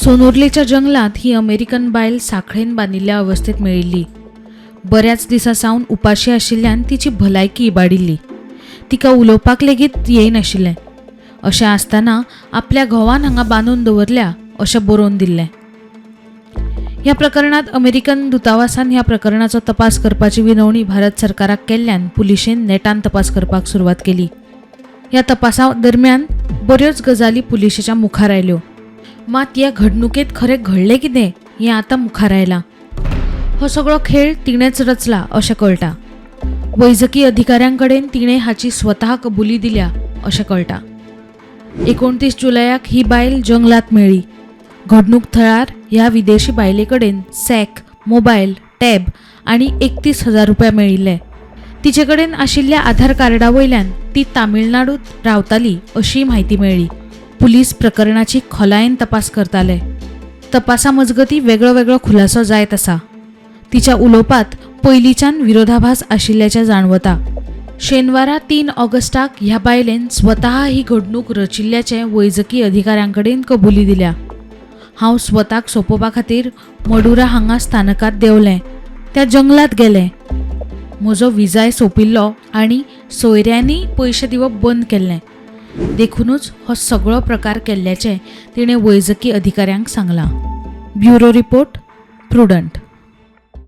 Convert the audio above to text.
सोनोर्लीच्या जंगलात ही अमेरिकन बायल साखळेन बांदिल्ल्या अवस्थेत मेळिल्ली। बऱ्याच दिसा सावन उपाशी आशिल्ल्यान तिची भलायकी इबाडिल्ली। तिका उलोवपाक लेगीत येयनाशिल्लें। अशें आसतना आपल्या घोवान हांगा बांदून दवरल्या अशें बरोवन दिल्लें। ह्या प्रकरणात अमेरिकन दुतावासान ह्या प्रकरणाचो तपास करपाची विनवणी भारत सरकाराक केल्ल्यान पुलिशेन नेटान तपास करपाक सुरवात केली। ह्या तपासा दरम्यान बऱ्योच गजाली पुलिशेच्या मुखार आयल्यो। मात ह्या घडणुकेत खरें घडलें कितें हें आतां मुखार आयलां। हो सगळो खेळ तिणेच रचला अशें कळटा। वैजकी अधिकाऱ्यांकडेन तिणें हाची स्वता कबुली दिल्या अशें कळटा। 29 जुलयाक ही बायल जंगलात मेळ्ळी। घडणूक थळार ह्या विदेशी बायलेकडेन सॅक, मोबायल, टॅब आनी 31,000 रुपया मेळिल्ले। तिचे कडेन आशिल्ल्या आधार कार्डा वयल्यान ती तामिळनाडूत रावताली अशी म्हायती मेळ्ळी। पुलीस प्रकरणाची खोलायेन तपास करताले। तपासा मजगती वेगळो वेगळो खुलासो जायत आसा। तिच्या उलोवपांत पयलींच्यान विरोधाभास आशिल्ल्याचें जाणवता। शेनवारा 3 ऑगस्टाक ह्या बायलेन स्वता ही घडणूक रचिल्ल्याचें वैजकी अधिकाऱ्यांकडेन कबुली दिल्या। हांव स्वताक सोपोवपा खातीर मडुरा हांगा स्थानकात देवलें, त्या जंगलात गेलें। म्हजो विजाय सोंपिल्लो आनी सोयऱ्यांनी पयशे दिवप बंद केल्लें। देखूनच हो सगळो प्रकार केल्ल्याचें तिणें वैजकी अधिकाऱ्यांक सांगलां। Bureau report, prudent.